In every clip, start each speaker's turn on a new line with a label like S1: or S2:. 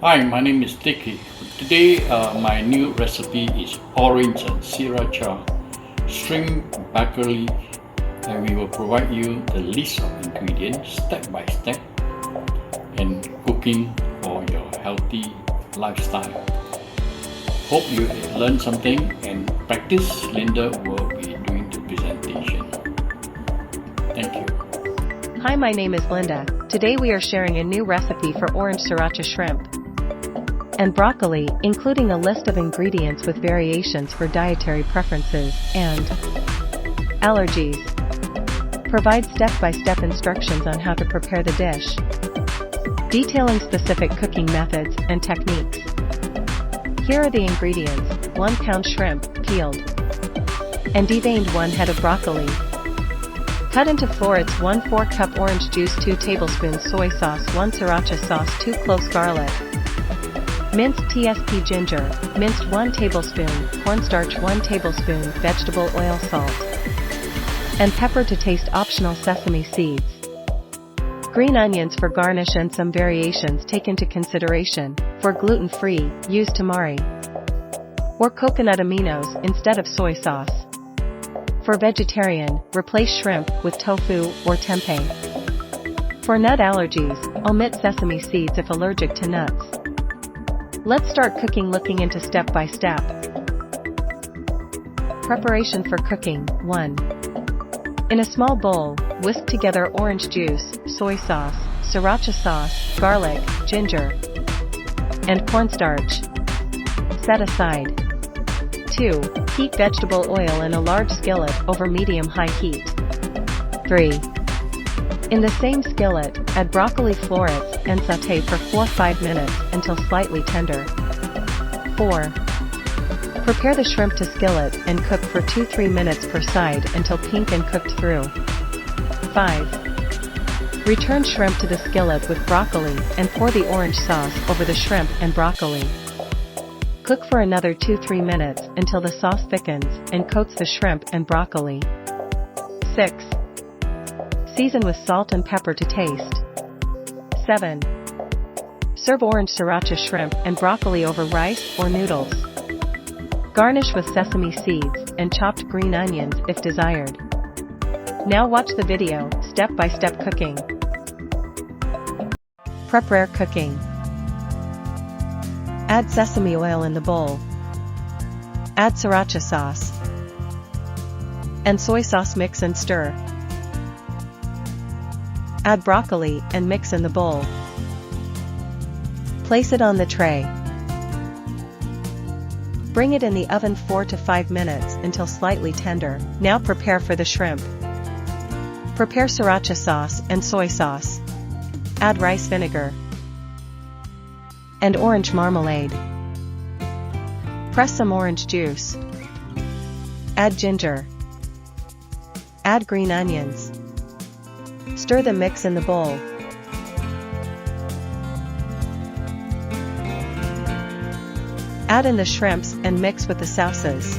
S1: Hi, my name is Dickie. Today, my new recipe is orange and sriracha shrimp broccoli, and we will provide you the list of ingredients step by step and cooking for your healthy lifestyle. Hope you learned something and practice. Linda will be doing the presentation. Thank you.
S2: Hi, my name is Linda. Today we are sharing a new recipe for orange sriracha shrimp and broccoli, including a list of ingredients with variations for dietary preferences and allergies. Provide step-by-step instructions on how to prepare the dish, detailing specific cooking methods and techniques. Here are the ingredients: 1 pound shrimp, peeled and deveined, 1 head of broccoli, cut into florets, 1/4 cup orange juice, 2 tablespoons soy sauce, 1 sriracha sauce, 2 cloves garlic, minced TSP ginger, minced 1 tablespoon, cornstarch 1 tablespoon, vegetable oil, salt, and pepper to taste, optional sesame seeds. Green onions for garnish and some variations take into consideration. For gluten-free, use tamari or coconut aminos instead of soy sauce. For vegetarian, replace shrimp with tofu or tempeh. For nut allergies, omit sesame seeds if allergic to nuts. Let's start cooking. Looking into step by step. Preparation for cooking. 1. In a small bowl, whisk together orange juice, soy sauce, sriracha sauce, garlic, ginger, and cornstarch. Set aside. 2. Heat vegetable oil in a large skillet over medium-high heat. 3. In the same skillet, add broccoli florets and sauté for 4-5 minutes until slightly tender. 4. Prepare the shrimp to skillet and cook for 2-3 minutes per side until pink and cooked through. 5. Return shrimp to the skillet with broccoli and pour the orange sauce over the shrimp and broccoli. Cook for another 2-3 minutes until the sauce thickens and coats the shrimp and broccoli. 6. Season with salt and pepper to taste. 7. Serve orange sriracha shrimp and broccoli over rice or noodles. Garnish with sesame seeds and chopped green onions if desired. Now watch the video, step-by-step cooking. Prepare cooking. Add sesame oil in the bowl. Add sriracha sauce and soy sauce, mix and stir. Add broccoli and mix in the bowl. Place it on the tray. Bring it in the oven 4 to 5 minutes until slightly tender. Now prepare for the shrimp. Prepare sriracha sauce and soy sauce. Add rice vinegar and orange marmalade. Press some orange juice. Add ginger. Add green onions. Stir the mix in the bowl. Add in the shrimps and mix with the sauces.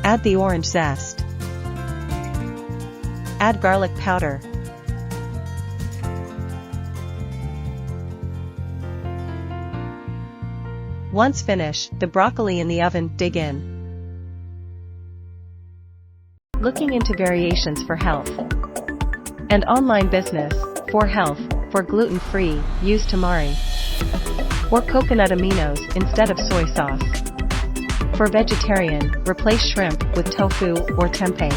S2: Add the orange zest. Add garlic powder. Once finished, the broccoli in the oven, dig in. Looking into variations for health and online business. For health, for gluten-free, use tamari or coconut aminos instead of soy sauce. For vegetarian, replace shrimp with tofu or tempeh.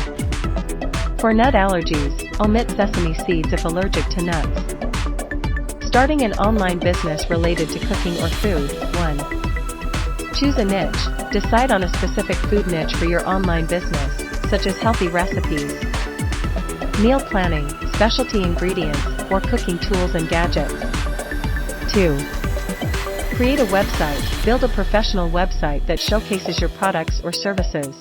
S2: For nut allergies, omit sesame seeds if allergic to nuts. Starting an online business related to cooking or food. 1. Choose a niche. Decide on a specific food niche for your online business, such as healthy recipes, meal planning, specialty ingredients, or cooking tools and gadgets. 2. Create a website. Build a professional website that showcases your products or services.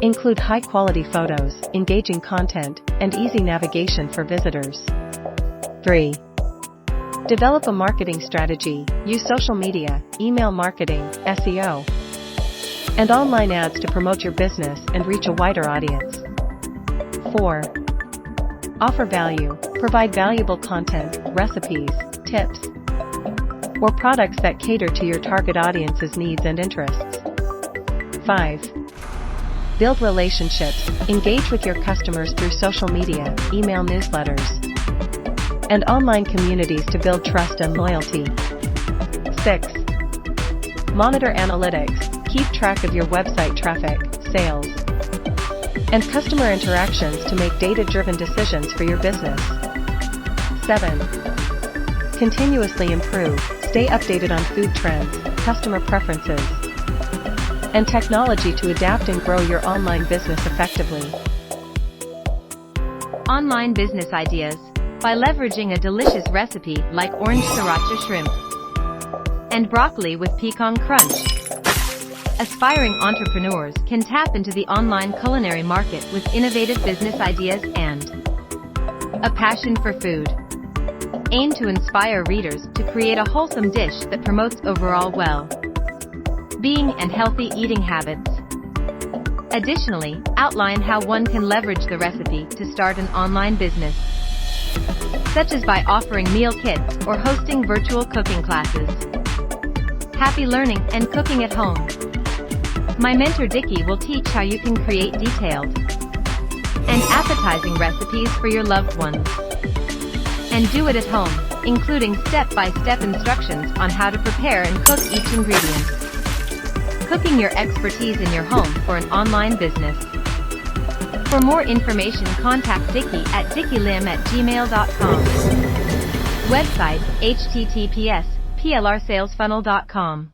S2: Include high-quality photos, engaging content, and easy navigation for visitors. 3. Develop a marketing strategy. Use social media, email marketing, SEO, and online ads to promote your business and reach a wider audience. 4. Offer value. Provide valuable content, recipes, tips, or products that cater to your target audience's needs and interests. 5. Build relationships. Engage with your customers through social media, email newsletters, and online communities to build trust and loyalty. 6. Monitor analytics. Keep track of your website traffic, sales, and customer interactions to make data-driven decisions for your business. 7. Continuously improve. Stay updated on food trends, customer preferences, and technology to adapt and grow your online business effectively.
S3: Online business ideas. By leveraging a delicious recipe like orange sriracha shrimp and broccoli with pecan crunch, aspiring entrepreneurs can tap into the online culinary market with innovative business ideas and a passion for food. Aim to inspire readers to create a wholesome dish that promotes overall well-being and healthy eating habits. Additionally, outline how one can leverage the recipe to start an online business, such as by offering meal kits or hosting virtual cooking classes. Happy learning and cooking at home. My mentor Dickie will teach how you can create detailed and appetizing recipes for your loved ones. And do it at home, including step-by-step instructions on how to prepare and cook each ingredient. Cooking your expertise in your home for an online business. For more information, contact Dickie at dickielim@gmail.com. Website https://plrsalesfunnel.com.